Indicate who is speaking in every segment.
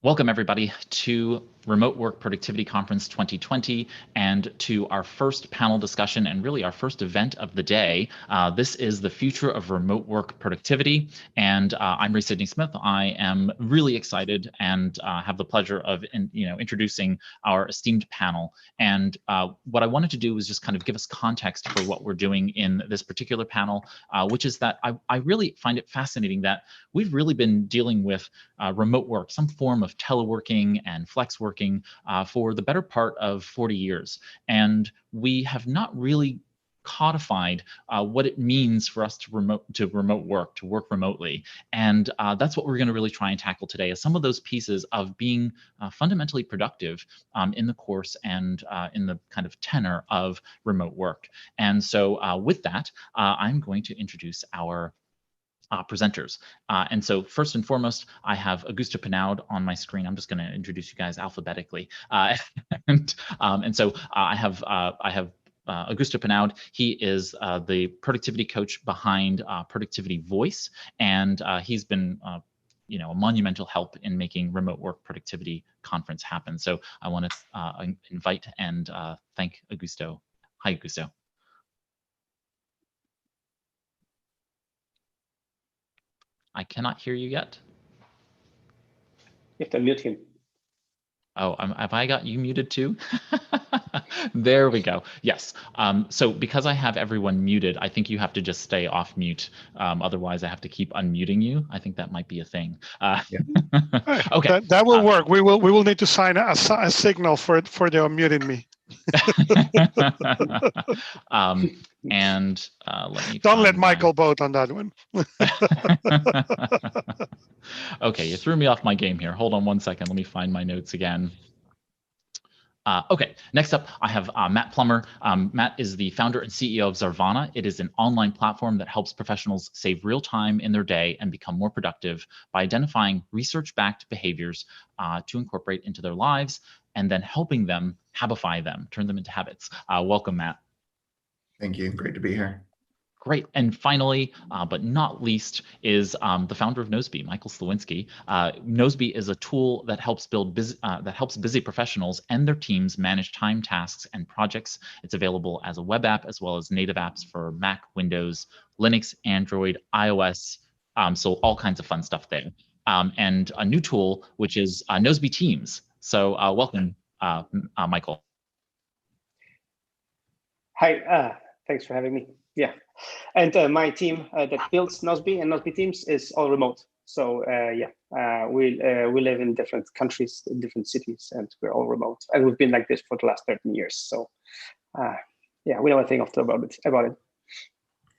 Speaker 1: Welcome, everybody, to Remote Work Productivity Conference 2020 and to our first panel discussion and really our first event of the day. This is the future of remote work productivity, and I'm Ray Sidney Smith. I am really excited and have the pleasure of introducing our esteemed panel. And what I wanted to do was just kind of give us context for what we're doing in this particular panel, which is that I really find it fascinating that we've really been dealing with remote work, some form of teleworking and flex working for the better part of 40 years. And we have not really codified what it means for us to work remotely. And that's what we're going to really try and tackle today, is some of those pieces of being fundamentally productive in the course and in the kind of tenor of remote work. And so with that, I'm going to introduce our presenters. And so first and foremost, I have Augusto Pinaud on my screen. I'm just going to introduce you guys alphabetically. And so I have Augusto Pinaud. He is the productivity coach behind Productivity Voice, and he's been a monumental help in making Remote Work Productivity Conference happen. So I want to invite and thank Augusto. Hi, Augusto. I cannot hear you yet.
Speaker 2: You have to mute him.
Speaker 1: Oh, have I got you muted too? There we go. Yes. So because I have everyone muted, I think you have to just stay off mute. Otherwise, I have to keep unmuting you. I think that might be a thing.
Speaker 3: Yeah.
Speaker 1: Okay.
Speaker 3: That will work. We will need to sign a signal for the unmuting me.
Speaker 1: And let me
Speaker 3: don't let Michael vote on that one.
Speaker 1: Okay, you threw me off my game here. Hold on one second. Let me find my notes again. Okay, next up, I have Matt Plummer. Matt is the founder and CEO of Zarvana. It is an online platform that helps professionals save real time in their day and become more productive by identifying research-backed behaviors to incorporate into their lives and then helping them habify them, turn them into habits. Welcome, Matt.
Speaker 4: Thank you. Great to be here.
Speaker 1: Great. And finally, but not least, is the founder of Noseby, Michael Slawinski. Noseby is a tool that helps busy professionals and their teams manage time, tasks, and projects. It's available as a web app as well as native apps for Mac, Windows, Linux, Android, iOS. So all kinds of fun stuff there. And a new tool, which is Noseby Teams. So welcome, Michael.
Speaker 2: Hi, thanks for having me. Yeah, and my team that builds Noseby and Noseby Teams is all remote. So we live in different countries, in different cities, and we're all remote. And we've been like this for the last 13 years. So yeah, we know a thing or two about it.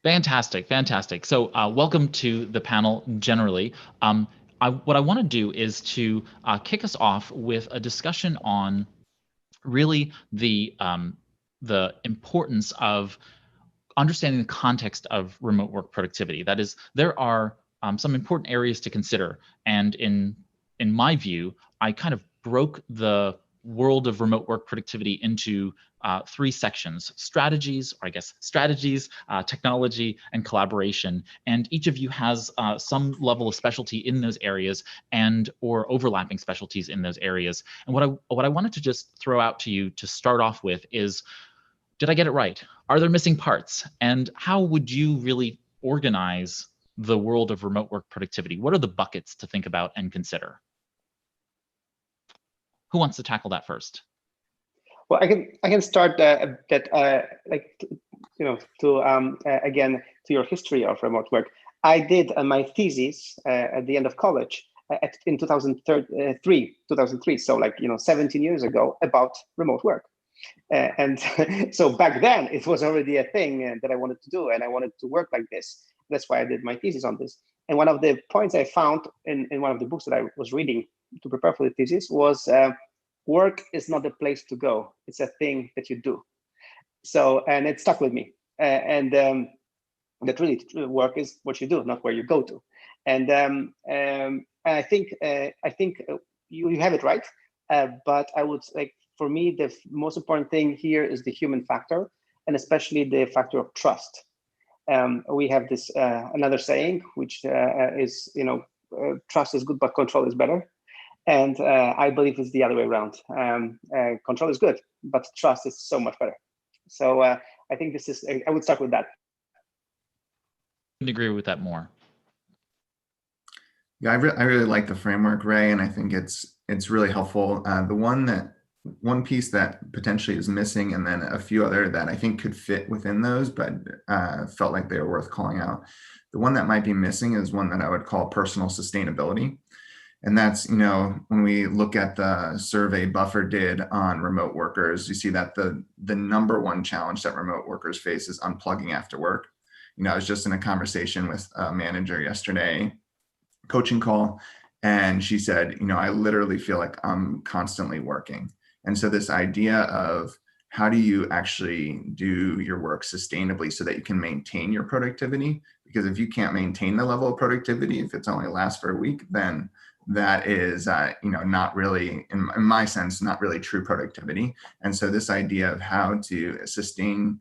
Speaker 1: Fantastic, fantastic. So welcome to the panel generally. What I want to do is to kick us off with a discussion on really the importance of understanding the context of remote work productivity. That is, there are some important areas to consider. And in my view, I kind of broke the world of remote work productivity into three sections: strategies, technology, and collaboration. And each of you has some level of specialty in those areas or overlapping specialties in those areas. And what I wanted to just throw out to you to start off with is, did I get it right? Are there missing parts? And how would you really organize the world of remote work productivity? What are the buckets to think about and consider? Who wants to tackle that first?
Speaker 2: Well, I can start again to your history of remote work. I did my thesis at the end of college in 2003, so 17 years ago, about remote work. And so back then it was already a thing that I wanted to do, and I wanted to work like this. That's why I did my thesis on this. And one of the points I found in one of the books that I was reading to prepare for the thesis was work is not a place to go. It's a thing that you do. So, and it stuck with me. That really work is what you do, not where you go to. And I think you have it right. But I would for me, the most important thing here is the human factor, and especially the factor of trust. We have this another saying, which is, trust is good, but control is better. And I believe it's the other way around. Control is good, but trust is so much better. So I think this is, I would start with that.
Speaker 1: Couldn't agree with that more.
Speaker 4: Yeah, I really like the framework, Ray, and I think it's really helpful. The one piece that potentially is missing, and then a few other that I think could fit within those, but felt like they were worth calling out. The one that might be missing is one that I would call personal sustainability. And that's, when we look at the survey Buffer did on remote workers, you see that the number one challenge that remote workers face is unplugging after work. I was just in a conversation with a manager yesterday, coaching call, and she said, I literally feel like I'm constantly working. And so this idea of how do you actually do your work sustainably so that you can maintain your productivity? Because if you can't maintain the level of productivity, if it's only lasts for a week, then that is, not really, in my sense, not really true productivity. And so this idea of how to sustain,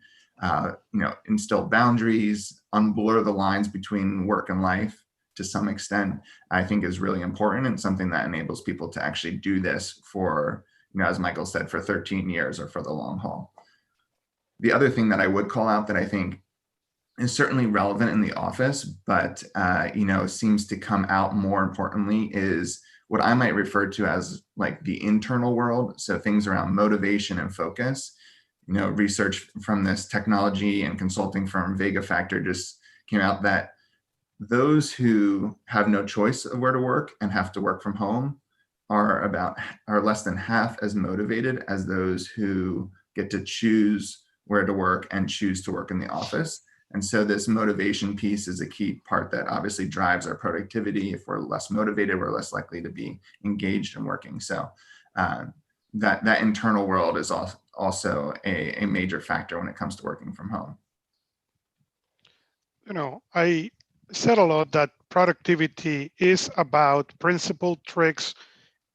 Speaker 4: instill boundaries, unblur the lines between work and life to some extent, I think is really important, and something that enables people to actually do this for, as Michael said, for 13 years or for the long haul. The other thing that I would call out that I think is certainly relevant in the office, but seems to come out more importantly is what I might refer to as like the internal world. So things around motivation and focus. Research from this technology and consulting firm Vega Factor just came out that those who have no choice of where to work and have to work from home are less than half as motivated as those who get to choose where to work and choose to work in the office. And so this motivation piece is a key part that obviously drives our productivity. If we're less motivated, we're less likely to be engaged in working. So that internal world is also a major factor when it comes to working from home.
Speaker 3: I said a lot that productivity is about principle, tricks,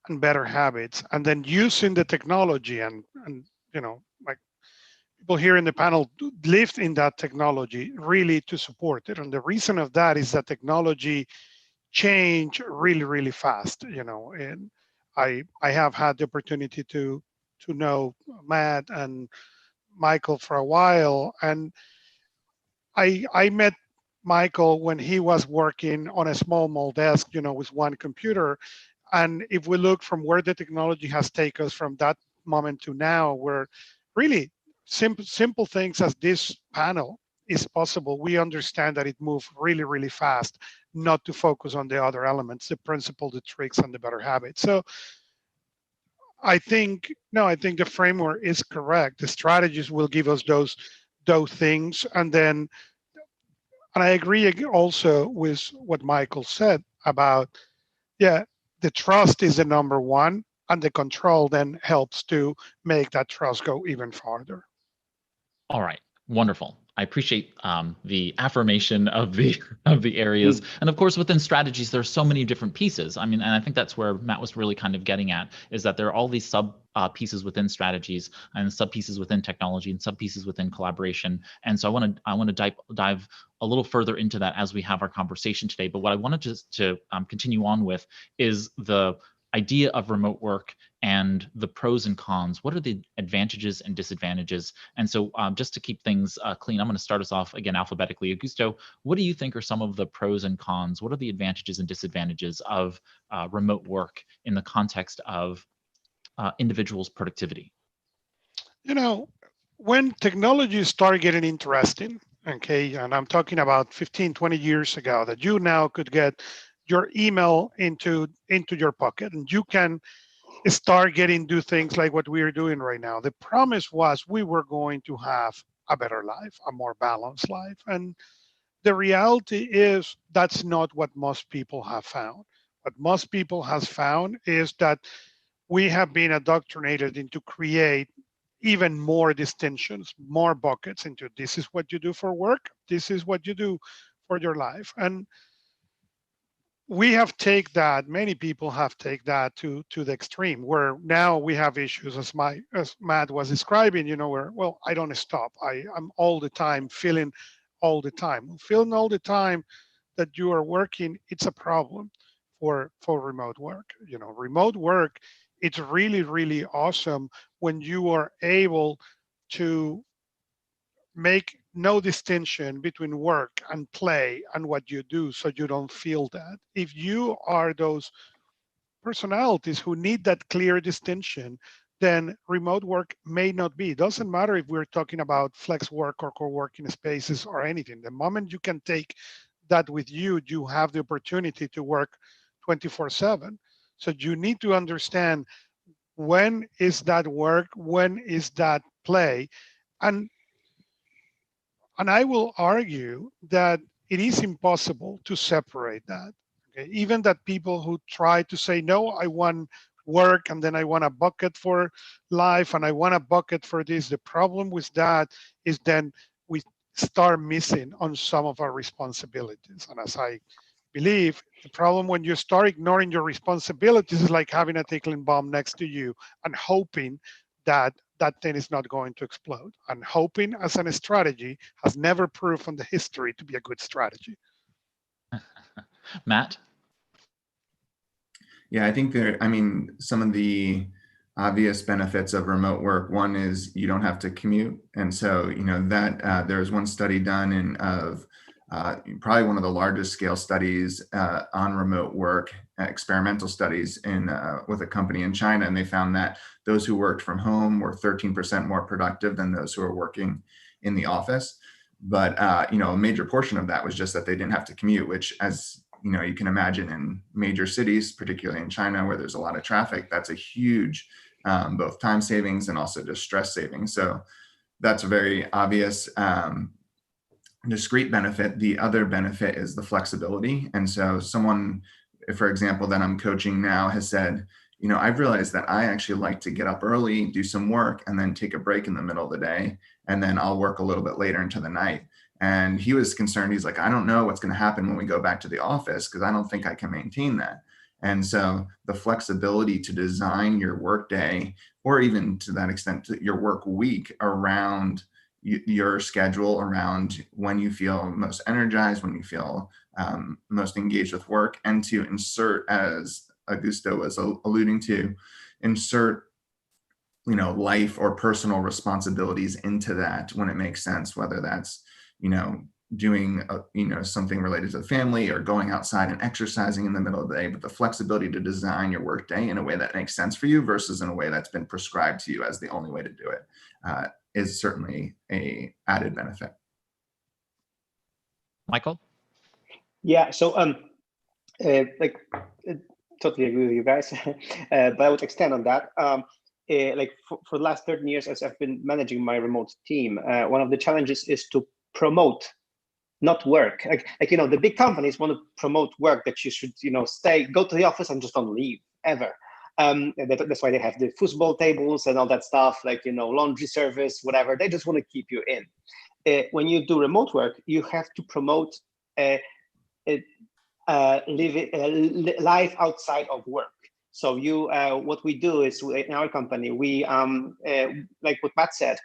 Speaker 3: and better habits, and then using the technology and like people here in the panel live in that technology really to support it. And the reason of that is that technology change really, really fast, and I have had the opportunity to know Matt and Michael for a while, and I met Michael when he was working on a small desk, with one computer. And if we look from where the technology has taken us from that moment to now, where really simple things as this panel is possible, we understand that it moves really, really fast, not to focus on the other elements, the principle, the tricks, and the better habits. So I think the framework is correct. The strategies will give us those things, and I agree also with what Michael said about, the trust is the number one, and the control then helps to make that trust go even farther.
Speaker 1: All right, wonderful. I appreciate the affirmation of the areas, and of course within strategies there's so many different pieces. I mean, and I think that's where Matt was really kind of getting at, is that there are all these sub pieces within strategies and sub pieces within technology and sub pieces within collaboration. And so I want to dive a little further into that as we have our conversation today. But what I wanted to continue on with is the idea of remote work and the pros and cons. What are the advantages and disadvantages? And so just to keep things clean, I'm going to start us off again alphabetically. Augusto, what do you think are some of the pros and cons? What are the advantages and disadvantages of remote work in the context of individuals' productivity?
Speaker 3: When technology started getting interesting, okay, and I'm talking about 15, 20 years ago, that you now could get your email into your pocket, and you can start do things like what we are doing right now. The promise was we were going to have a better life, a more balanced life. And the reality is that's not what most people have found. What most people have found is that we have been indoctrinated into create even more distinctions, more buckets into this is what you do for work, this is what you do for your life. And we have take that, many people have take that to the extreme, where now we have issues as Matt was describing, where, well, I don't stop. I'm all the time feeling all the time. Feeling all the time that you are working, it's a problem. for remote work. Remote work, it's really, really awesome when you are able to make no distinction between work and play and what you do, so you don't feel that. If you are those personalities who need that clear distinction, then remote work may not be. It doesn't matter if we're talking about flex work or co-working spaces or anything. The moment you can take that with you, you have the opportunity to work 24/7. So you need to understand, when is that work, when is that play, and I will argue that it is impossible to separate that. Okay? Even that people who try to say, no, I want work and then I want a bucket for life and I want a bucket for this. The problem with that is then we start missing on some of our responsibilities. And as I believe, the problem when you start ignoring your responsibilities is like having a tickling bomb next to you and hoping that that thing is not going to explode. And hoping as a strategy has never proven the history to be a good strategy.
Speaker 1: Matt?
Speaker 4: Yeah, I think some of the obvious benefits of remote work, one is you don't have to commute. And so, there's one study done of probably one of the largest scale studies on remote work, experimental studies with a company in China. And they found that those who worked from home were 13% more productive than those who were working in the office. But, a major portion of that was just that they didn't have to commute, which, as you can imagine, in major cities, particularly in China, where there's a lot of traffic, that's a huge both time savings and also just stress savings. So that's a very obvious discrete benefit. The other benefit is the flexibility. And so someone, for example, that I'm coaching now has said, I've realized that I actually like to get up early, do some work, and then take a break in the middle of the day. And then I'll work a little bit later into the night. And he was concerned. He's like, I don't know what's going to happen when we go back to the office, because I don't think I can maintain that. And so the flexibility to design your work day, or even to that extent, your work week, around your schedule, around when you feel most energized, when you feel most engaged with work, and to insert, as Augusto was alluding to, insert life or personal responsibilities into that when it makes sense, whether that's doing something related to the family or going outside and exercising in the middle of the day. But the flexibility to design your work day in a way that makes sense for you versus in a way that's been prescribed to you as the only way to do it is certainly a added benefit.
Speaker 1: Michael?
Speaker 2: Yeah, so totally agree with you guys, but I would extend on that. For the last 13 years, as I've been managing my remote team, one of the challenges is to promote, not work. The big companies want to promote work, that you should, go to the office and just don't leave ever. That's why they have the foosball tables and all that stuff, laundry service, whatever. They just want to keep you in. When you do remote work, you have to promote life outside of work. So what we do is, in our company, we like what Matt said,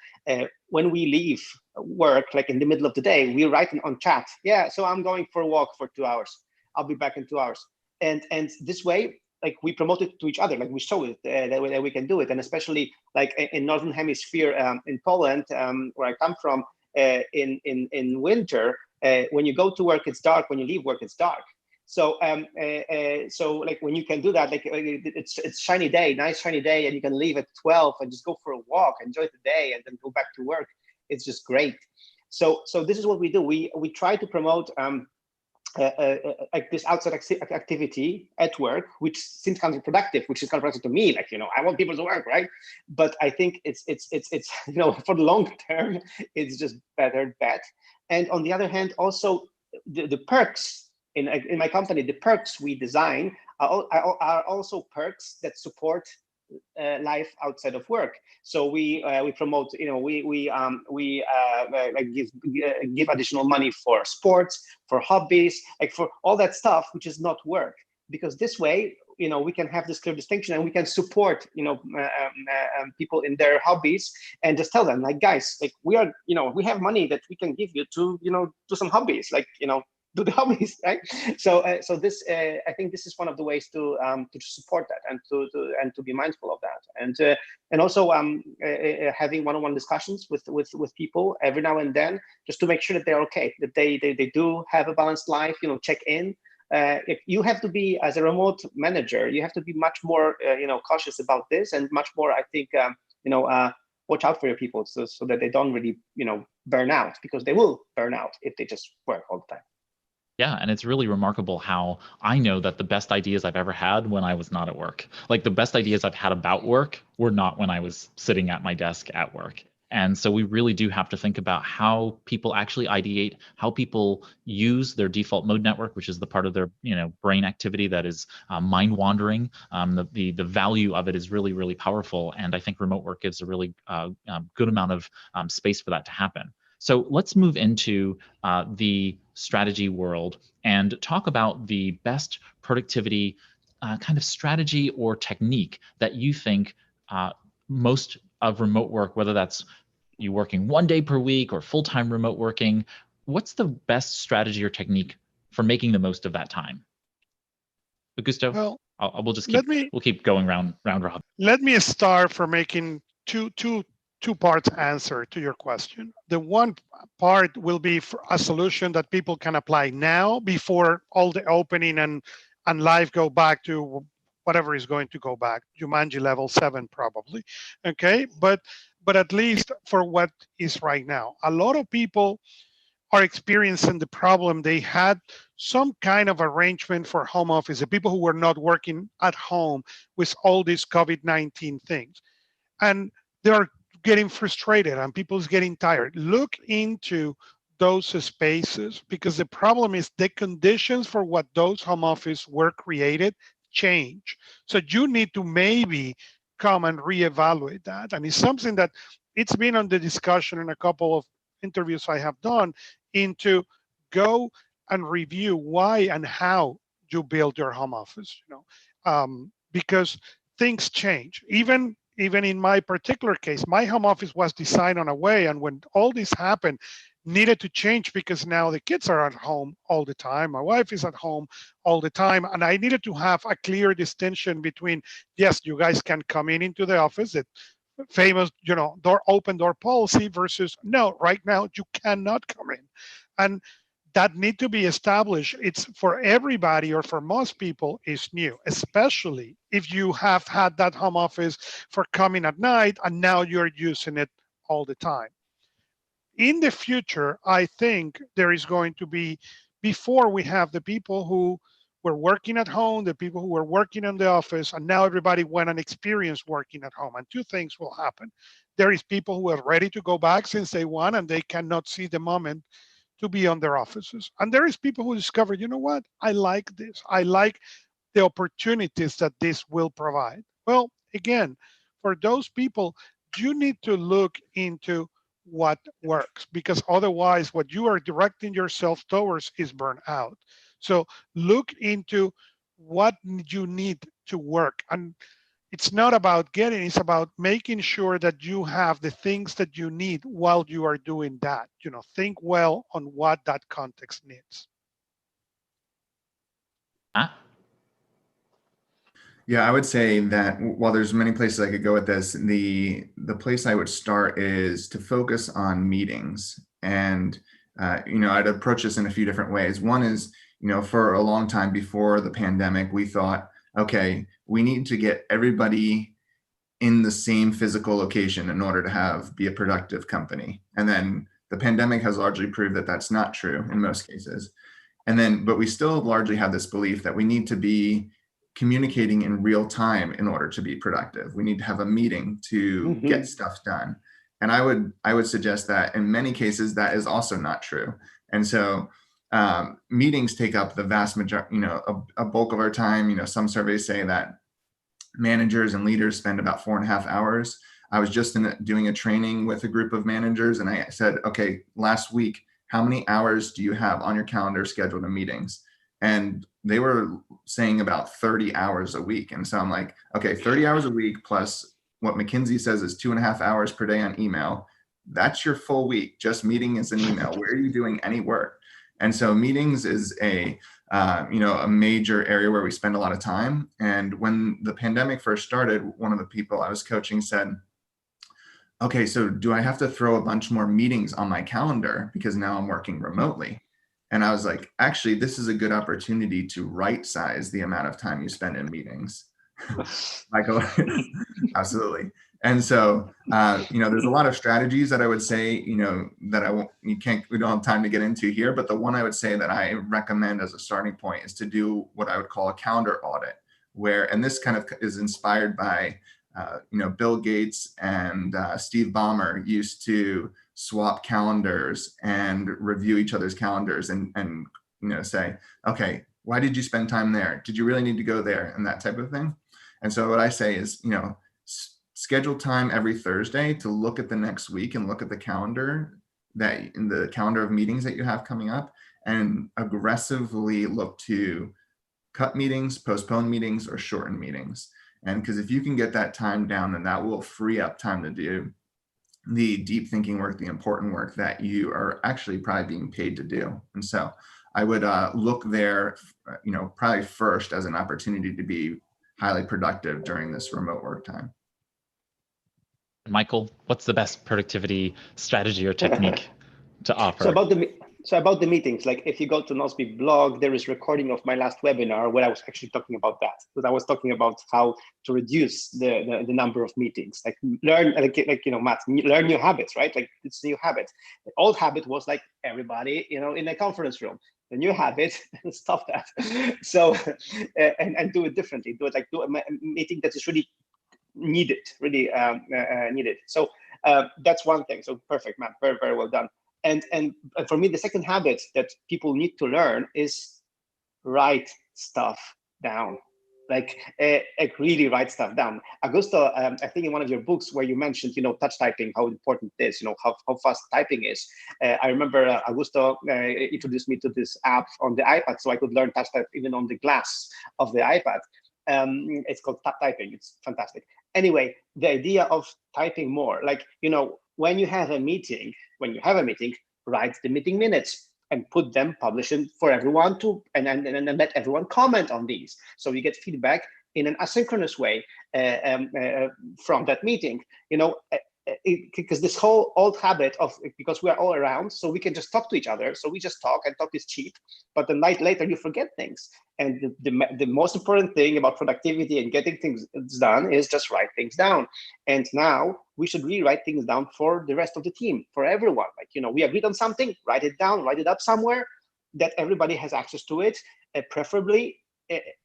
Speaker 2: when we leave work, like in the middle of the day, we write on chat, yeah, so I'm going for a walk for 2 hours, I'll be back in 2 hours. And this way, we promote it to each other, we show it that we can do it. And especially in Northern Hemisphere, in Poland, where I come from, in winter, when you go to work, it's dark. When you leave work, it's dark. So when you can do that, it's shiny day, nice shiny day, and you can leave at 12 and just go for a walk, enjoy the day, and then go back to work. It's just great. So this is what we do. We try to promote this outside activity at work, which seems counterproductive, which is counterproductive to me. I want people to work, right? But I think it's for the long term, it's just better bet. And on the other hand, also the perks. In my company, the perks we design are also perks that support life outside of work. So we promote, we give additional money for sports, for hobbies, for all that stuff which is not work. Because this way, we can have this clear distinction, and we can support, people in their hobbies, and just tell them, guys, we have money that we can give you to, do some hobbies, do the hobbies, right? So this, I think this is one of the ways to support that and to be mindful of that, and also having one-on-one discussions with people every now and then, just to make sure that they're okay, that they do have a balanced life. Check in. If you have to be, as a remote manager, you have to be much more cautious about this, and much more, I think, watch out for your people, so that they don't really burn out, because they will burn out if they just work all the time.
Speaker 1: Yeah, and it's really remarkable how I know that the best ideas I've ever had when I was not at work. Like the best ideas I've had about work were not when I was sitting at my desk at work. And so we really do have to think about how people actually ideate, how people use their default mode network, which is the part of their brain activity that is mind wandering. The value of it is really, really powerful. And I think remote work gives a really good amount of space for that to happen. So let's move into the strategy world and talk about the best productivity kind of strategy or technique that you think most of remote work, whether that's you working 1 day per week or full-time remote working, what's the best strategy or technique for making the most of that time? Augusto,
Speaker 3: Well,
Speaker 1: we'll keep going round robin.
Speaker 3: Let me start for making two parts answer to your question. The one part will be for a solution that people can apply now before all the opening and life go back to whatever is going to go back, Jumanji level 7 probably. Okay, but at least for what is right now, a lot of people are experiencing the problem. They had some kind of arrangement for home office, the people who were not working at home with all these COVID-19 things. And they are getting frustrated and people's getting tired. Look into those spaces, because the problem is the conditions for what those home office were created change. So you need to maybe come and reevaluate that. And it's something that it's been on the discussion in a couple of interviews I have done, into go and review why and how you build your home office, because things change. Even in my particular case, my home office was designed on a way, and when all this happened, needed to change, because now the kids are at home all the time, my wife is at home all the time, and I needed to have a clear distinction between, yes, you guys can come into the office, that famous open door policy, versus no, right now you cannot come in. And that need to be established. It's for everybody, or for most people, is new, especially if you have had that home office for coming at night and now you're using it all the time. In the future, I think there is going to be, before we have the people who were working at home, the people who were working in the office, and now everybody went and experienced working at home. And two things will happen. There is people who are ready to go back since day one, and they cannot see the moment to be on their offices. And there is people who discover, you know what, I like this. I like the opportunities that this will provide. Well, again, for those people, you need to look into what works, because otherwise what you are directing yourself towards is burnout. So look into what you need to work. And it's not about getting, it's about making sure that you have the things that you need while you are doing that. Think well on what that context needs.
Speaker 4: Yeah, I would say that while there's many places I could go with this, the place I would start is to focus on meetings. And I'd approach this in a few different ways. One is, for a long time before the pandemic, we thought, okay, we need to get everybody in the same physical location in order to be a productive company. And then the pandemic has largely proved that that's not true in most cases. But we still largely have this belief that we need to be communicating in real time in order to be productive. We need to have a meeting to get stuff done. And I would suggest that in many cases that is also not true. And so meetings take up the vast majority, a bulk of our time. Some surveys say that managers and leaders spend about 4.5 hours. I was just doing a training with a group of managers, and I said, okay, last week, how many hours do you have on your calendar scheduled in meetings? And they were saying about 30 hours a week. And so I'm like, okay, 30 hours a week plus what McKinsey says is 2.5 hours per day on email. That's your full week, just meeting as an email. Where are you doing any work? And so meetings is a major area where we spend a lot of time. And when the pandemic first started, one of the people I was coaching said, okay, so do I have to throw a bunch more meetings on my calendar because now I'm working remotely? And I was like, actually, this is a good opportunity to right size the amount of time you spend in meetings. Michael, absolutely. And so, there's a lot of strategies that I would say, that we don't have time to get into here, but the one I would say that I recommend as a starting point is to do what I would call a calendar audit, and this kind of is inspired by, Bill Gates and Steve Ballmer used to swap calendars and review each other's calendars and say, okay, why did you spend time there? Did you really need to go there? And that type of thing. And so what I say is, schedule time every Thursday to look at the next week and look at the calendar in the calendar of meetings that you have coming up, and aggressively look to cut meetings, postpone meetings, or shorten meetings. And because if you can get that time down, then that will free up time to do the deep thinking work, the important work that you are actually probably being paid to do. And so I would look there, probably first as an opportunity to be highly productive during this remote work time.
Speaker 1: Michael, what's the best productivity strategy or technique to offer?
Speaker 2: So about the meetings, like if you go to Nosby blog, there is recording of my last webinar where I was actually talking about that. Because I was talking about how to reduce the number of meetings, like learn, Matt, learn new habits, right? Like it's new habits. The old habit was like everybody, in a conference room. The new habit, stop that. So, and do it differently. Do a meeting that is really needed, needed. So that's one thing. So perfect, Matt, very, very well done. And for me, the second habit that people need to learn is write stuff down. Like really write stuff down. Augusto, I think in one of your books where you mentioned, touch typing, how important it is, how fast typing is. I remember Augusto introduced me to this app on the iPad, so I could learn touch type even on the glass of the iPad. It's called tap typing. It's fantastic. Anyway, the idea of typing more, like, when you have a meeting, write the meeting minutes and put them, publish them for everyone to, and let everyone comment on these. So you get feedback in an asynchronous way from that meeting, because this whole old habit of, because we are all around, so we can just talk to each other. So we just talk, and talk is cheap, but the night later you forget things. And the most important thing about productivity and getting things done is just write things down. And now we should really write things down for the rest of the team, for everyone. Like, we agreed on something, write it down, write it up somewhere that everybody has access to it, preferably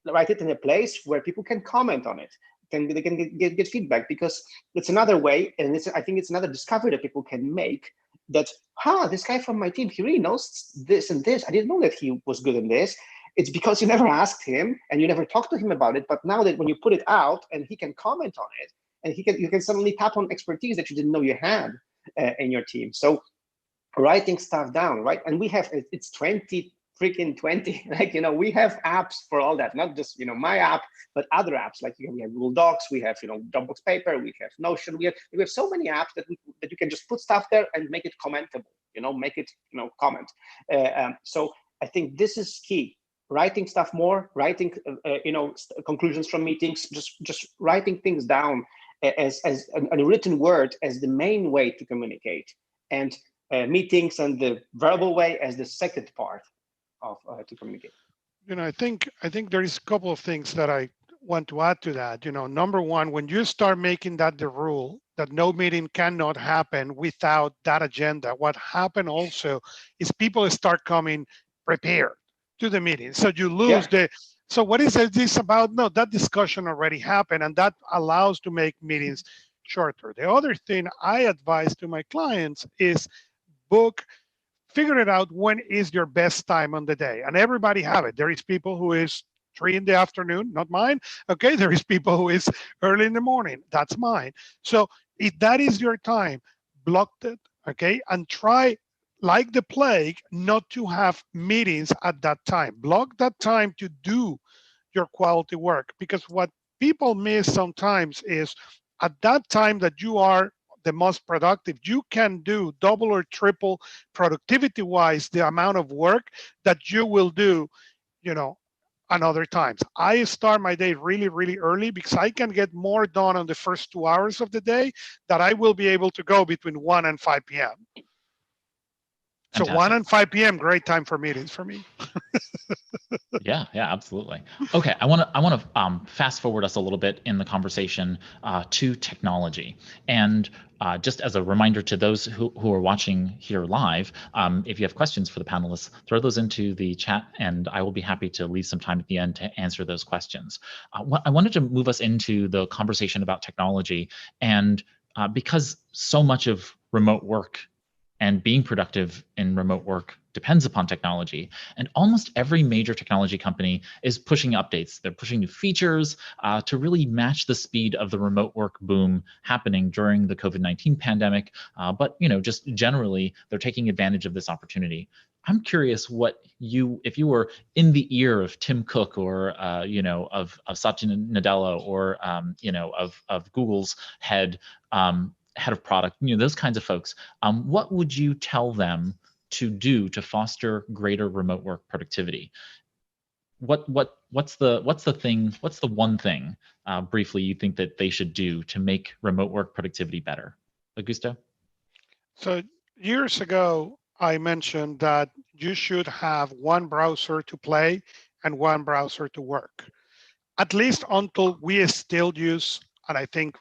Speaker 2: write it in a place where people can comment on it. They can get feedback, because it's another way, and I think it's another discovery that people can make, that, this guy from my team, he really knows this and this. I didn't know that he was good in this. It's because you never asked him and you never talked to him about it. But now that when you put it out and he can comment on it, and you can suddenly tap on expertise that you didn't know you had in your team. So writing stuff down, right? And we have, it's 20 freaking 20, like, we have apps for all that, not just, my app, but other apps, like, we have Google Docs, we have, Dropbox Paper, we have Notion, we have so many apps that you can just put stuff there and make it commentable, make it, comment. So I think this is key. Writing stuff more, writing, conclusions from meetings, just writing things down as a written word as the main way to communicate, and meetings and the verbal way as the second part of to communicate.
Speaker 3: I think there is a couple of things that I want to add to that. Number one, when you start making that the rule, that no meeting cannot happen without that agenda, what happened also is people start coming prepared to the meeting. So you lose so what is this about? No, that discussion already happened, and that allows to make meetings shorter. The other thing I advise to my clients is figure it out when is your best time on the day. And everybody have it. There is people who is 3 in the afternoon, not mine. Okay, there is people who is early in the morning. That's mine. So if that is your time, block it, okay? And try, like the plague, not to have meetings at that time. Block that time to do your quality work, because what people miss sometimes is at that time that you are the most productive. You can do double or triple productivity wise the amount of work that you will do, on other times. I start my day really, really early because I can get more done on the first 2 hours of the day that I will be able to go between 1 and 5 p.m. So 1
Speaker 1: Fantastic.
Speaker 3: and 5 p.m. great time for meetings for me.
Speaker 1: Yeah, absolutely. Okay, I want to fast forward us a little bit in the conversation to technology, and just as a reminder to those who are watching here live, if you have questions for the panelists, throw those into the chat, and I will be happy to leave some time at the end to answer those questions. I wanted to move us into the conversation about technology, and because so much of remote work and being productive in remote work depends upon technology. And almost every major technology company is pushing updates. They're pushing new features to really match the speed of the remote work boom happening during the COVID-19 pandemic. But just generally, they're taking advantage of this opportunity. I'm curious if you were in the ear of Tim Cook or of Satya Nadella or of Google's head of product, those kinds of folks, what would you tell them to do to foster greater remote work productivity? What's the one thing briefly you think that they should do to make remote work productivity better? Augusto?
Speaker 3: So years ago, I mentioned that you should have one browser to play and one browser to work, at least until we still use, and I think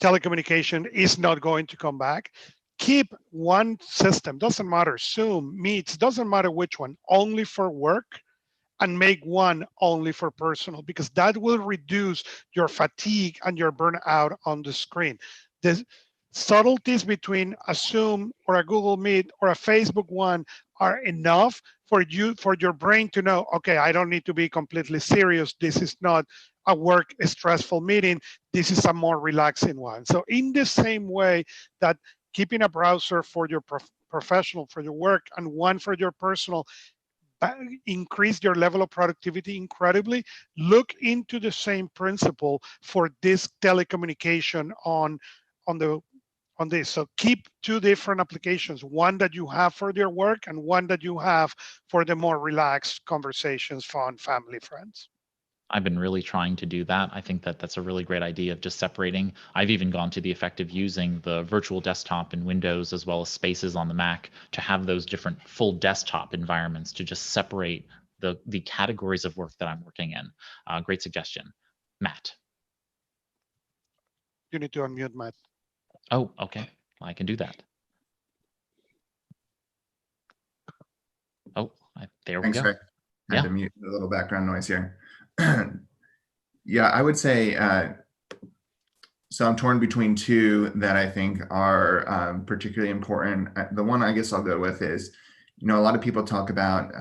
Speaker 3: telecommunication is not going to come back. Keep one system, doesn't matter, Zoom, Meets, doesn't matter which one, only for work, and make one only for personal, because that will reduce your fatigue and your burnout on the screen. The subtleties between a Zoom or a Google Meet or a Facebook one are enough for your brain to know, okay, I don't need to be completely serious. This is not a work stressful meeting. This is a more relaxing one. So in the same way that keeping a browser for your professional, for your work, and one for your personal, increase your level of productivity incredibly, look into the same principle for this telecommunication on this. So keep two different applications, one that you have for your work and one that you have for the more relaxed conversations, fun, family, friends.
Speaker 1: I've been really trying to do that. I think that that's a really great idea of just separating. I've even gone to the effect of using the virtual desktop in Windows as well as Spaces on the Mac to have those different full desktop environments to just separate the categories of work that I'm working in. Great suggestion. Matt.
Speaker 3: You need to unmute, Matt.
Speaker 1: Oh, okay. I can do that. Oh, there we
Speaker 4: Thanks,
Speaker 1: go.
Speaker 4: Rick. I had to mute a little background noise here. Yeah, I would say, so I'm torn between two that I think are particularly important. The one I guess I'll go with is, a lot of people talk about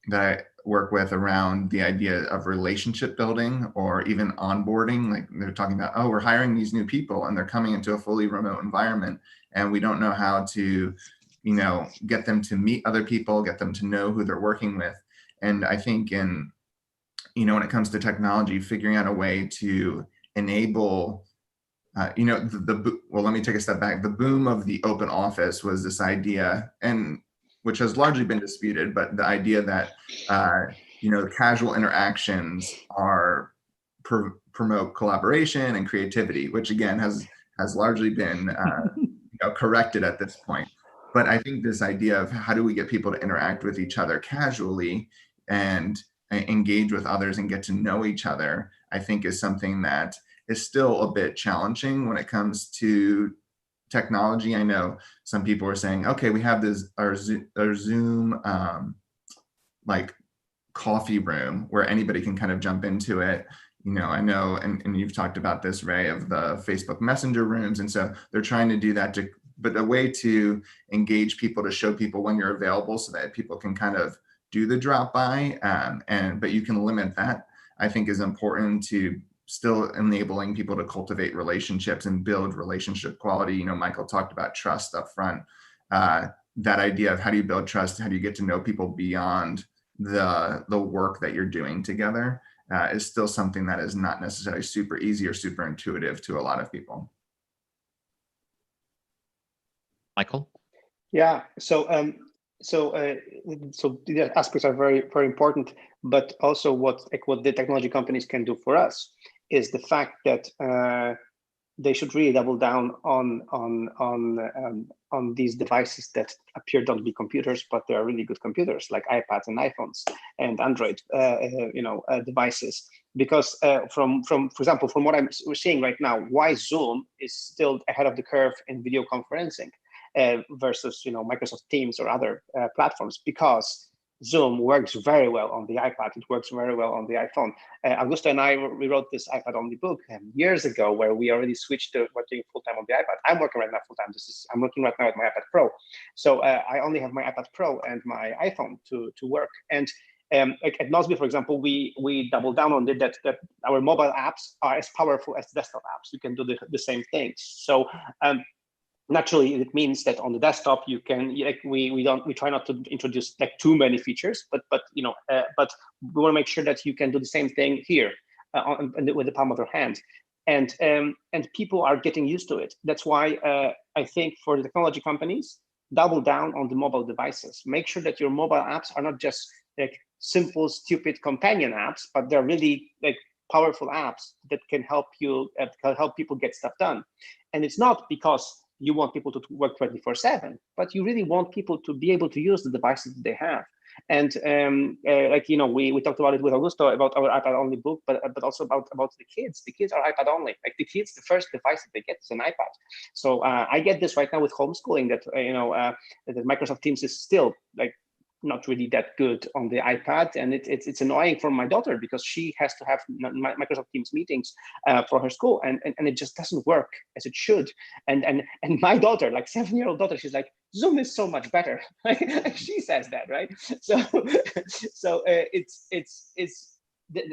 Speaker 4: that I work with around the idea of relationship building or even onboarding. Like they're talking about, oh, we're hiring these new people and they're coming into a fully remote environment and we don't know how to, get them to meet other people, get them to know who they're working with. And I think when it comes to technology, figuring out a way to enable, well, let me take a step back. The boom of the open office was this idea, and which has largely been disputed, but the idea that, casual interactions promote collaboration and creativity, which again has largely been corrected at this point. But I think this idea of how do we get people to interact with each other casually and engage with others and get to know each other, I think is something that is still a bit challenging when it comes to technology. I know some people are saying, okay, we have our Zoom like coffee room where anybody can kind of jump into it. I know, and you've talked about this, Ray, of the Facebook Messenger rooms. And so they're trying to do that but a way to engage people, to show people when you're available so that people can kind of do the drop by, but you can limit that, I think is important to still enabling people to cultivate relationships and build relationship quality. Michael talked about trust up front. That idea of how do you build trust, how do you get to know people beyond the work that you're doing together is still something that is not necessarily super easy or super intuitive to a lot of people.
Speaker 1: Michael?
Speaker 2: Yeah. So the aspects are very, very important, but also what the technology companies can do for us is the fact that they should really double down on these devices that appear not to be computers, but they are really good computers, like iPads and iPhones and Android, devices. Because for example, from what I'm seeing right now, why Zoom is still ahead of the curve in video conferencing versus Microsoft Teams or other platforms, because Zoom works very well on the iPad. It works very well on the iPhone. Augusto and I, we wrote this iPad-only book years ago, where we already switched to working full-time on the iPad. I'm working right now full-time. I'm working right now at my iPad Pro. So I only have my iPad Pro and my iPhone to work. And like at Nozbe, for example, we double down on it that our mobile apps are as powerful as desktop apps. You can do the same things. So naturally, it means that on the desktop you can, like, we try not to introduce like too many features, but we want to make sure that you can do the same thing here with the palm of your hand, and people are getting used to it. That's why I think for the technology companies, double down on the mobile devices. Make sure that your mobile apps are not just like simple, stupid companion apps, but they're really like powerful apps that can help you help people get stuff done. And it's not because you want people to work 24/7, but you really want people to be able to use the devices that they have. And we talked about it with Augusto about our iPad-only book, but also about the kids. The kids are iPad-only. Like the kids, the first device that they get is an iPad. So I get this right now with homeschooling that that Microsoft Teams is still like not really that good on the iPad, and it's annoying for my daughter because she has to have Microsoft Teams meetings for her school, and it just doesn't work as it should. And my daughter, like 7-year-old daughter, she's like, Zoom is so much better. She says that, right? So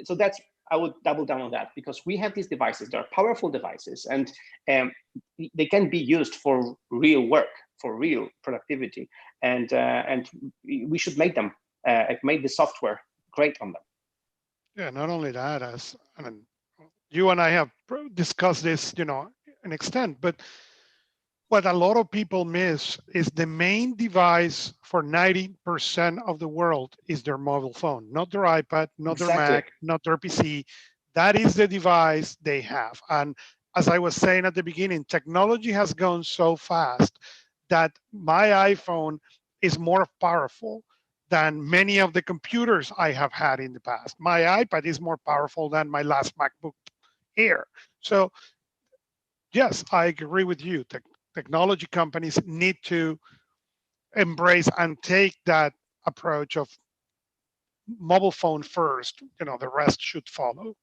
Speaker 2: so that's, I would double down on that, because we have these devices. They're powerful devices, and they can be used for real work, for real productivity, and we should make them make the software great on them.
Speaker 3: Yeah, not only that, you and I have discussed this, an extent, but what a lot of people miss is the main device for 90% of the world is their mobile phone, not their iPad, not their Mac, not their PC. That is the device they have. And as I was saying at the beginning, technology has gone so fast that my iPhone is more powerful than many of the computers I have had in the past. My iPad is more powerful than my last MacBook Air. So yes, I agree with you. Technology companies need to embrace and take that approach of mobile phone first. The rest should follow.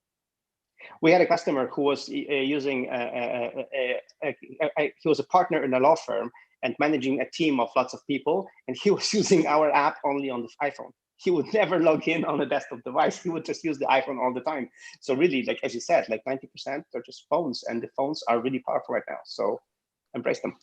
Speaker 2: We had a customer who was using he was a partner in a law firm and managing a team of lots of people, and he was using our app only on the iPhone. He would never log in on a desktop device. He would just use the iPhone all the time. So really, like as you said, like 90% are just phones, and the phones are really powerful right now. So embrace them.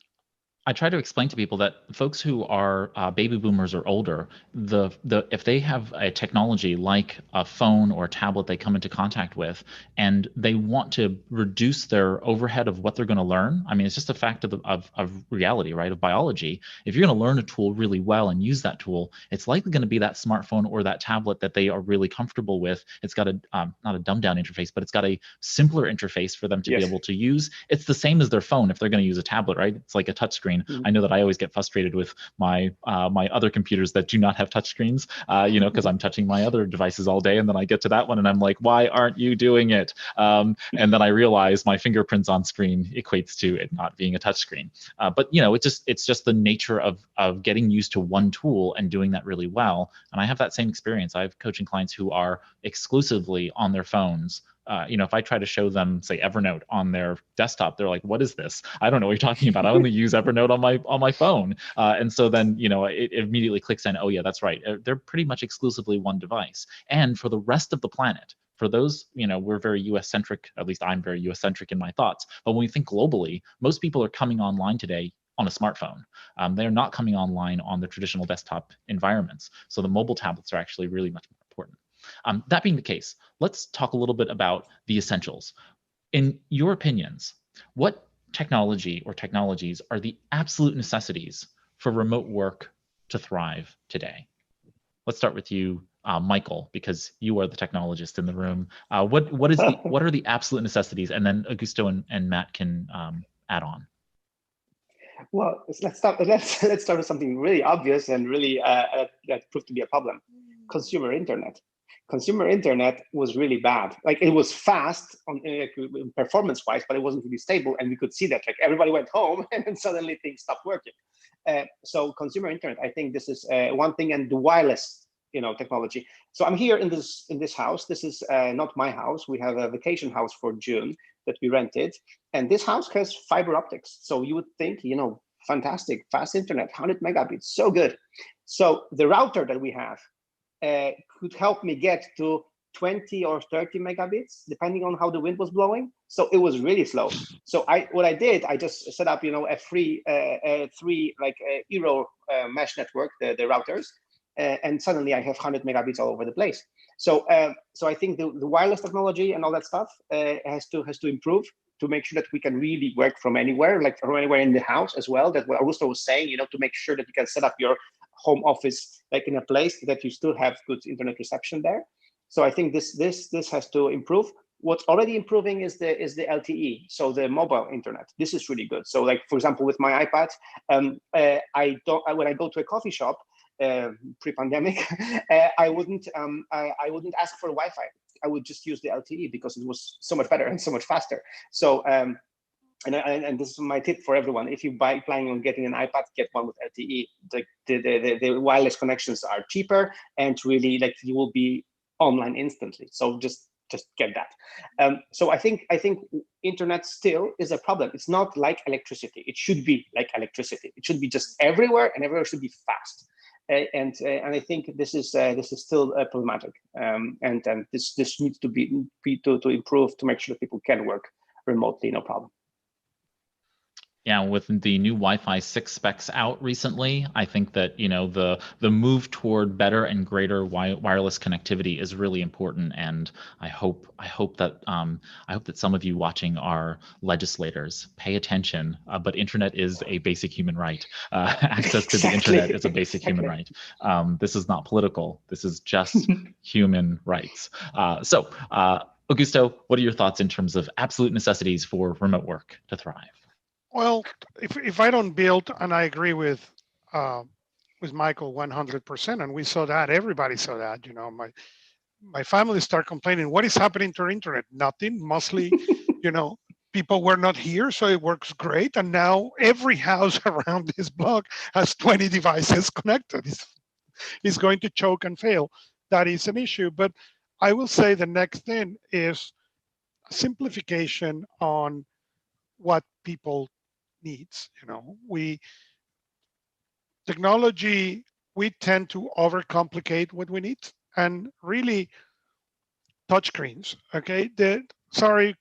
Speaker 1: I try to explain to people that folks who are baby boomers or older, if they have a technology like a phone or a tablet they come into contact with, and they want to reduce their overhead of what they're going to learn. I mean, it's just a fact of reality, right? Of biology. If you're going to learn a tool really well and use that tool, it's likely going to be that smartphone or that tablet that they are really comfortable with. It's got a not a dumbed down interface, but it's got a simpler interface for them to be able to use. It's the same as their phone if they're going to use a tablet, right? It's like a touchscreen. I know that I always get frustrated with my other computers that do not have touchscreens, because I'm touching my other devices all day, and then I get to that one and I'm like, why aren't you doing it? And then I realize my fingerprints on screen equates to it not being a touchscreen. But it's just the nature of getting used to one tool and doing that really well. And I have that same experience. I have coaching clients who are exclusively on their phones. If I try to show them, say, Evernote on their desktop, they're like, "What is this? I don't know what you're talking about. I only use Evernote on my phone." And so then, it immediately clicks in. Oh yeah, that's right. They're pretty much exclusively one device. And for the rest of the planet, for those, we're very US centric. At least I'm very US centric in my thoughts. But when we think globally, most people are coming online today on a smartphone. They're not coming online on the traditional desktop environments. So the mobile tablets are actually really much more important. That being the case, let's talk a little bit about the essentials. In your opinions, what technology or technologies are the absolute necessities for remote work to thrive today? Let's start with you, Michael, because you are the technologist in the room. What are the absolute necessities? And then Augusto and Matt can add on.
Speaker 2: Well, let's start with something really obvious and really that proved to be a problem. Consumer internet. Consumer internet was really bad. Like, it was fast on performance-wise, but it wasn't really stable, and we could see that. Like, everybody went home, and then suddenly things stopped working. So consumer internet, I think this is one thing, and the wireless, technology. So I'm here in this house. This is not my house. We have a vacation house for June that we rented, and this house has fiber optics. So you would think, fantastic, fast internet, 100 megabits, so good. So the router that we have could help me get to 20 or 30 megabits, depending on how the wind was blowing. So it was really slow. So what I did, I just set up, a free three Eero mesh network, the routers, and suddenly I have 100 megabits all over the place. So so I think the wireless technology and all that stuff has to improve to make sure that we can really work from anywhere, like from anywhere in the house as well. That what Augusto was saying, to make sure that you can set up your home office like in a place that you still have good internet reception there. So I think this has to improve. What's already improving is the LTE, so the mobile internet. This is really good. So, like, for example, with my iPad, when I go to a coffee shop pre-pandemic, I wouldn't ask for Wi-Fi. I would just use the LTE because it was so much better and so much faster. So and this is my tip for everyone: if you planning on getting an iPad, get one with LTE. The wireless connections are cheaper, and really, like, you will be online instantly. So just get that. So I think internet still is a problem. It's not like electricity. It should be like electricity. It should be just everywhere, and everywhere should be fast. And I think this is still problematic. And this needs to be to improve, to make sure that people can work remotely, no problem.
Speaker 1: Yeah, with the new Wi-Fi 6 specs out recently, I think that the move toward better and greater wireless connectivity is really important, and I hope that some of you watching are legislators. Pay attention. But internet is a basic human right. Access to the internet is a basic human right. This is not political. This is just human rights. So, Augusto, what are your thoughts in terms of absolute necessities for remote work to thrive?
Speaker 3: Well, if I don't build, and I agree with Michael 100%, and we saw that, everybody saw that. My family started complaining, what is happening to our internet? Nothing. Mostly, people were not here, so it works great. And now every house around this block has 20 devices connected. It's going to choke and fail. That is an issue. But I will say the next thing is simplification on what people needs. Technology, we tend to overcomplicate what we need, and really touchscreens. Okay, sorry,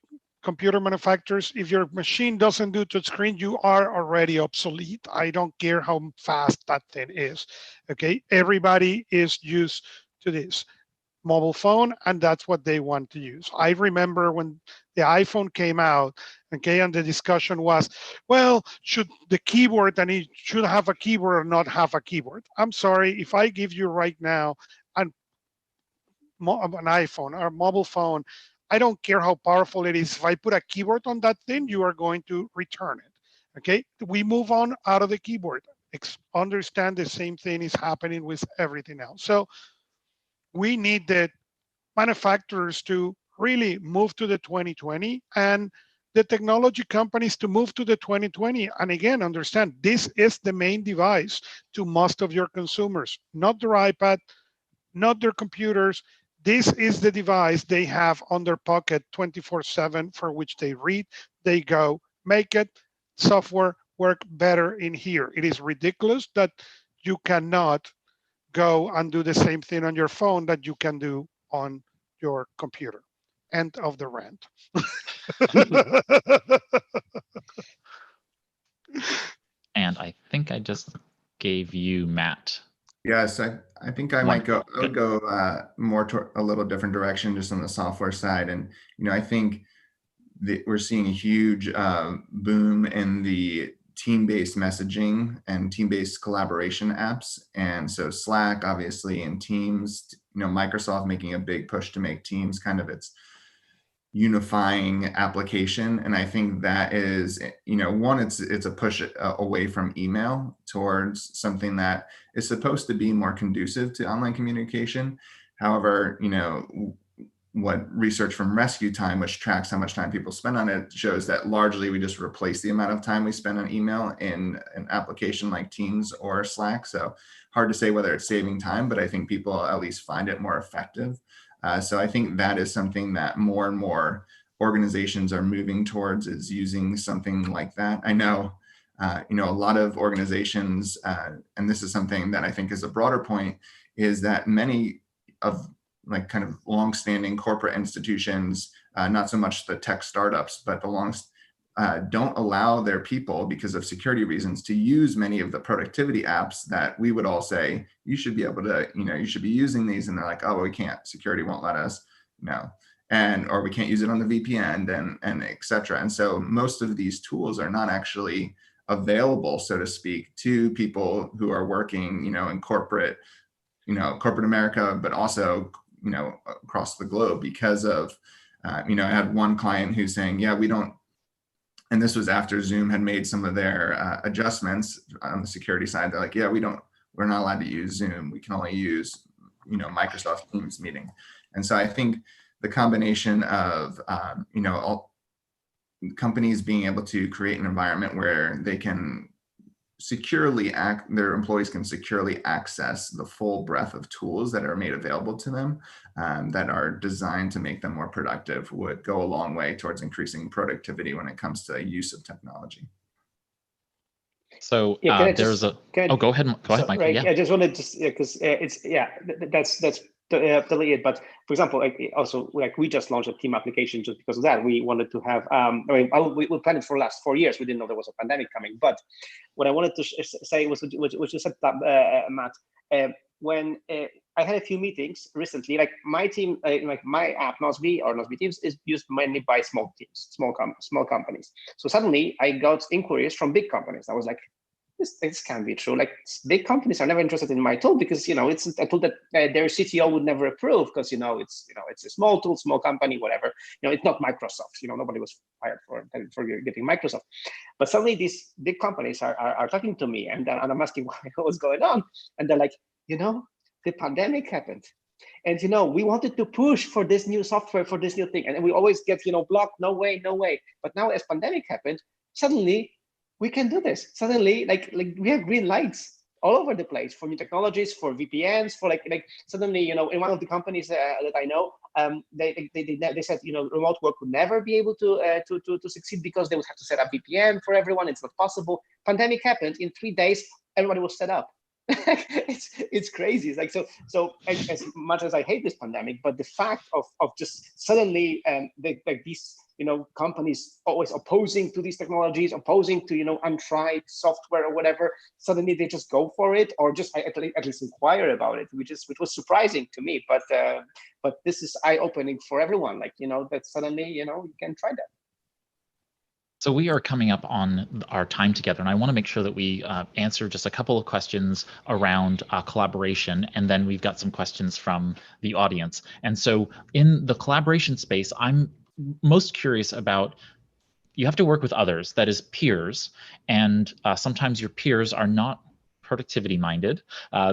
Speaker 3: computer manufacturers, if your machine doesn't do touchscreen, you are already obsolete. I don't care how fast that thing is. Okay, everybody is used to this mobile phone, and that's what they want to use. I remember when the iPhone came out, okay, and the discussion was, well, should the keyboard, and it should have a keyboard or not have a keyboard? I'm sorry, if I give you right now an iPhone or a mobile phone, I don't care how powerful it is. If I put a keyboard on that thing, you are going to return it. Okay, we move on out of the keyboard. Understand the same thing is happening with everything else. So we need the manufacturers to really move to the 2020, and the technology companies to move to the 2020. And again, understand, this is the main device to most of your consumers, not their iPad, not their computers. This is the device they have on their pocket 24/7, for which they read, they go, make it software work better in here. It is ridiculous that you cannot go and do the same thing on your phone that you can do on your computer. End of the rant.
Speaker 1: And I think I just gave you Matt.
Speaker 4: Yes, I think I might go. I would go more to a little different direction, just on the software side. And I think we're seeing a huge boom in the team-based messaging and team-based collaboration apps. And so Slack, obviously, and Teams, Microsoft making a big push to make Teams kind of its unifying application. And I think that is, one, it's a push away from email towards something that is supposed to be more conducive to online communication. However, what research from Rescue Time, which tracks how much time people spend on it, shows that largely we just replace the amount of time we spend on email in an application like Teams or Slack. So hard to say whether it's saving time, but I think people at least find it more effective. So I think that is something that more and more organizations are moving towards, is using something like that. I know, a lot of organizations, and this is something that I think is a broader point, is that many of kind of longstanding corporate institutions, not so much the tech startups, but don't allow their people, because of security reasons, to use many of the productivity apps that we would all say you should be able to, you should be using these, and they're like, oh, we can't, security won't let us, or we can't use it on the VPN, and et cetera. And so most of these tools are not actually available, so to speak, to people who are working, in corporate America, but also, across the globe, because of, I had one client who's saying, yeah, we don't, and this was after Zoom had made some of their adjustments on the security side. They're like, yeah, we're not allowed to use Zoom. We can only use, Microsoft Teams meeting. And so I think the combination of, all companies being able to create an environment where they can their employees can securely access the full breadth of tools that are made available to them, that are designed to make them more productive, would go a long way towards increasing productivity when it comes to use of technology.
Speaker 1: So
Speaker 2: yeah,
Speaker 1: go ahead, Michael.
Speaker 2: Right,
Speaker 1: yeah.
Speaker 2: I just wanted to, because that's totally it. But for example, we just launched a team application just because of that. We wanted to have, we planned it for the last 4 years. We didn't know there was a pandemic coming. But what I wanted to say was, which you said, Matt, when I had a few meetings recently, like my team, my app, Nozbe Teams, is used mainly by small teams, small companies. So suddenly I got inquiries from big companies. I was like, this can't be true. Like, big companies are never interested in my tool, because it's a tool that their CTO would never approve, because it's a small tool, small company, whatever. It's not Microsoft. Nobody was fired for getting Microsoft. But suddenly these big companies are talking to me, and I'm asking what's going on, and they're like, the pandemic happened, and we wanted to push for this new software, for this new thing, and we always get blocked. No way. But now, as pandemic happened, suddenly we can do this. Suddenly, like we have green lights all over the place for new technologies, for VPNs, for like suddenly, in one of the companies that I know, they said, remote work would never be able to succeed, because they would have to set up VPN for everyone. It's not possible. Pandemic happened. In 3 days, everybody was set up. it's crazy. It's like, so as much as I hate this pandemic, but the fact of just suddenly these companies always opposing to these technologies, opposing to untried software or whatever, suddenly they just go for it, or just at least inquire about it, which was surprising to me. But this is eye-opening for everyone, that suddenly you can try that.
Speaker 1: So we are coming up on our time together, and I want to make sure that we answer just a couple of questions around collaboration, and then we've got some questions from the audience. And so in the collaboration space, I'm most curious about, you have to work with others, that is peers, and sometimes your peers are not productivity minded.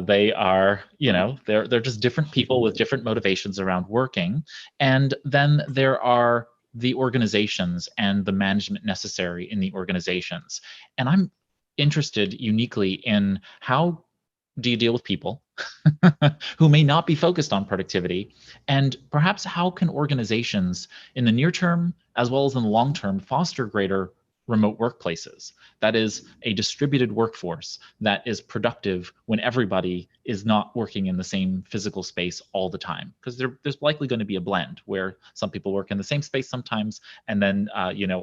Speaker 1: They are, they're just different people with different motivations around working. And then there are the organizations and the management necessary in the organizations. And I'm interested uniquely in, how do you deal with people who may not be focused on productivity? And perhaps how can organizations in the near term, as well as in the long term, foster greater remote workplaces? That is, a distributed workforce that is productive when everybody is not working in the same physical space all the time, because there's likely going to be a blend where some people work in the same space sometimes, and then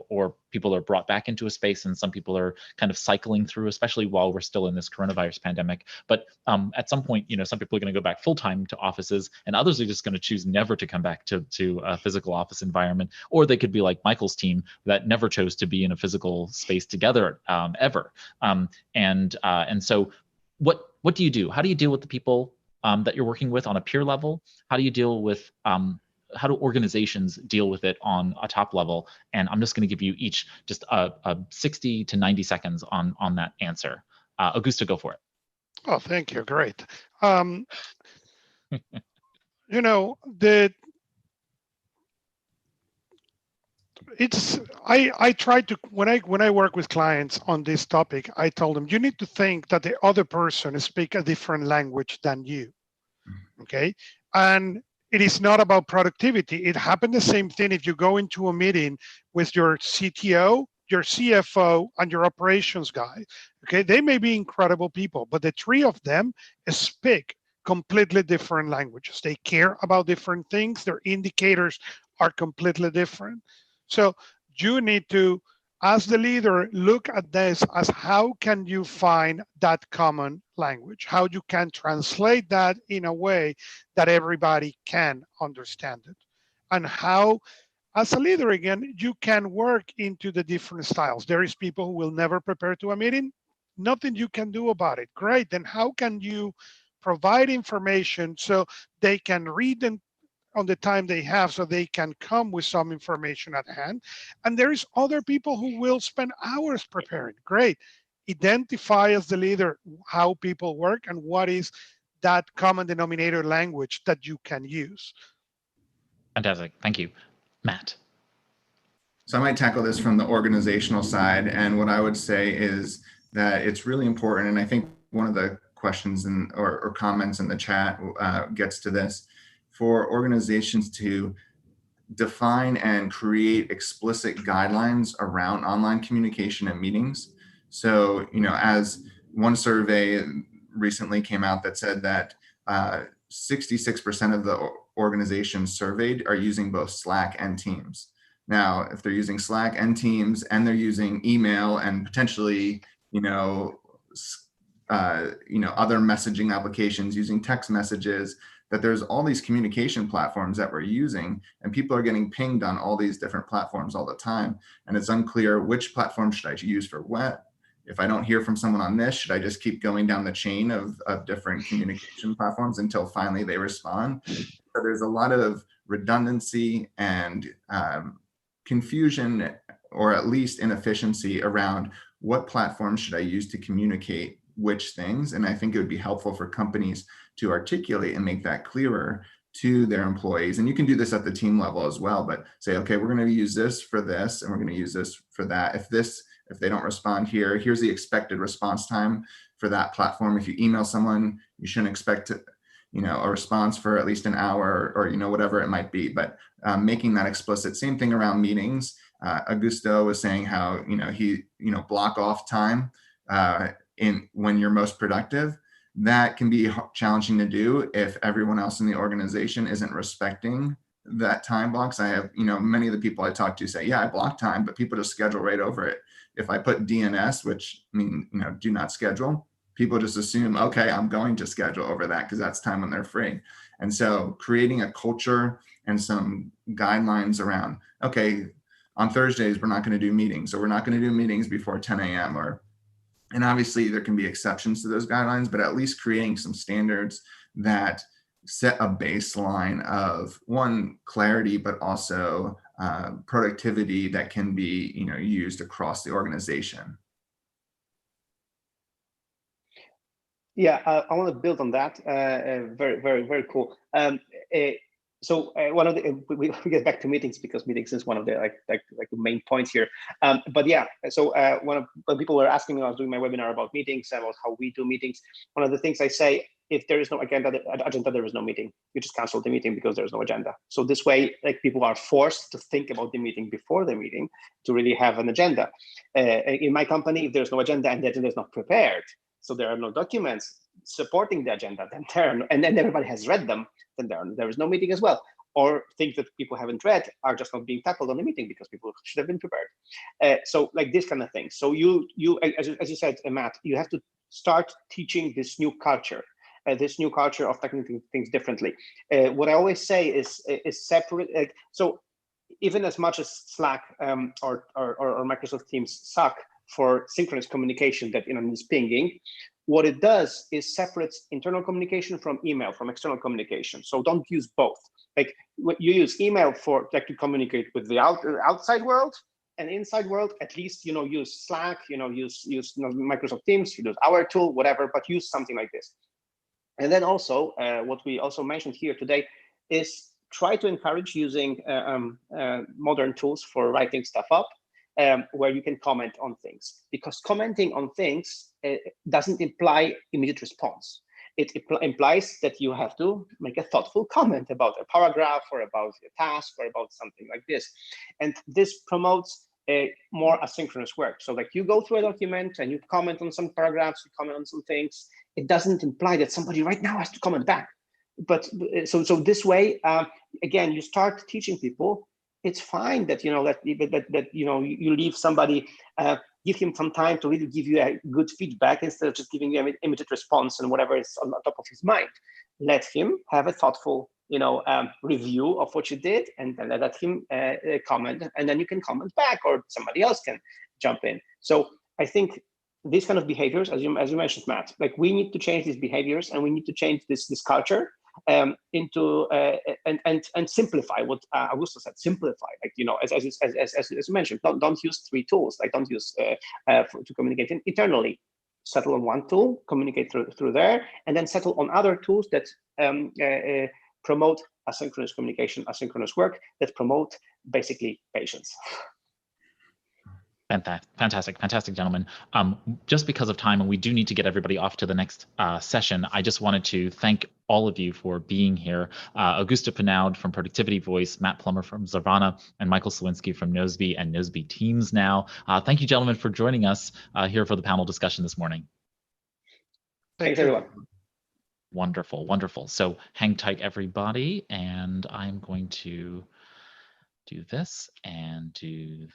Speaker 1: or people are brought back into a space and some people are kind of cycling through, especially while we're still in this coronavirus pandemic. But at some point, some people are going to go back full time to offices, and others are just going to choose never to come back to a physical office environment. Or they could be like Michael's team that never chose to be in a physical space together ever. And so what do you do? How do you deal with the people that you're working with on a peer level? How do you deal with how do organizations deal with it on a top level? And I'm just going to give you each just a 60 to 90 seconds on that answer. Augusto, go for it.
Speaker 3: Oh, thank you. Great. I try to, when I work with clients on this topic, I told them, you need to think that the other person speaks a different language than you. Okay. And it is not about productivity. It happened the same thing if you go into a meeting with your CTO, your CFO, and your operations guy. Okay, they may be incredible people, but the three of them speak completely different languages. They care about different things. Their indicators are completely different. So you need to, as the leader, look at this as how can you find that common language, how you can translate that in a way that everybody can understand it, and how, as a leader, again, you can work into the different styles. There is people who will never prepare to a meeting, nothing you can do about it. Great, then how can you provide information so they can read and on the time they have, so they can come with some information at hand. And there is other people who will spend hours preparing. Great. Identify as the leader how people work and what is that common denominator language that you can use.
Speaker 1: Fantastic. Thank you. Matt.
Speaker 4: So I might tackle this from the organizational side. And what I would say is that it's really important. And I think one of the questions or comments in the chat gets to this, for organizations to define and create explicit guidelines around online communication and meetings. So, as one survey recently came out that said that 66% of the organizations surveyed are using both Slack and Teams. Now, if they're using Slack and Teams and they're using email and potentially, other messaging applications using text messages, that there's all these communication platforms that we're using, and people are getting pinged on all these different platforms all the time. And it's unclear which platform should I use for what. If I don't hear from someone on this, should I just keep going down the chain of different communication platforms until finally they respond? So there's a lot of redundancy and confusion, or at least inefficiency around what platform should I use to communicate which things. And I think it would be helpful for companies to articulate and make that clearer to their employees. And you can do this at the team level as well, but say, okay, we're going to use this for this, and we're going to use this for that. If they don't respond here, here's the expected response time for that platform. If you email someone, you shouldn't expect a response for at least an hour, or whatever it might be. But making that explicit. Same thing around meetings. Augusto was saying how he block off time when you're most productive. That can be challenging to do if everyone else in the organization isn't respecting that time blocks. I have, many of the people I talk to say, yeah, I block time, but people just schedule right over it. If I put DNS, which mean, do not schedule, people just assume, okay, I'm going to schedule over that because that's time when they're free. And so creating a culture and some guidelines around, okay, on Thursdays, we're not going to do meetings, or we're not going to do meetings before 10 a.m. And obviously there can be exceptions to those guidelines, but at least creating some standards that set a baseline of, one, clarity, but also productivity that can be used across the organization.
Speaker 2: Yeah, I want to build on that. Very, very, very cool. So one of the we get back to meetings, because meetings is one of the like the main points here. But yeah, so when people were asking me, I was doing my webinar about meetings, about how we do meetings. One of the things I say, if there is no agenda, there is no meeting. You just cancel the meeting because there's no agenda. So this way, people are forced to think about the meeting before the meeting to really have an agenda. In my company, if there's no agenda and the agenda is not prepared, so there are no documents supporting the agenda, and then everybody has read them, then there is no meeting as well. or things that people haven't read are just not being tackled on the meeting because people should have been prepared. So like this kind of thing. So you as you said, Matt, you have to start teaching this new culture of tackling things differently. What I always say is separate. So even as much as Slack or Microsoft Teams suck for synchronous communication that is pinging, what it does is separates internal communication from email, from external communication. So don't use both. Like you use email for to communicate with the outside world, and inside world, at least use Slack, use Microsoft Teams, use our tool, whatever, but use something like this. And then also, what we also mentioned here today is try to encourage using modern tools for writing stuff up, where you can comment on things, because commenting on things doesn't imply immediate response. It implies that you have to make a thoughtful comment about a paragraph or about a task or about something like this. And this promotes more asynchronous work. So like you go through a document and you comment on some paragraphs, you comment on some things. It doesn't imply that somebody right now has to comment back. But so this way, again, you start teaching people. It's fine that you leave somebody, give him some time to really give you a good feedback instead of just giving you an immediate response and whatever is on top of his mind. Let him have a thoughtful review of what you did, and then let him comment, and then you can comment back, or somebody else can jump in. So I think these kind of behaviors, as you mentioned, Matt, like we need to change these behaviors, and we need to change this culture into and simplify what Augusto said. Simplify, like as you mentioned, don't use 3 tools. Like don't use to communicate internally. Settle on one tool, communicate through there, and then settle on other tools that promote asynchronous communication, asynchronous work, that promote basically patience.
Speaker 1: Fantastic, gentlemen. Just because of time, and we do need to get everybody off to the next session, I just wanted to thank all of you for being here. Augusto Pinaud from Productivity Voice, Matt Plummer from Zarvana, and Michael Slawinski from Noseby and Noseby Teams Now. Thank you, gentlemen, for joining us here for the panel discussion this morning.
Speaker 2: Thanks, everyone.
Speaker 1: Wonderful, wonderful. So hang tight, everybody, and I'm going to do this and do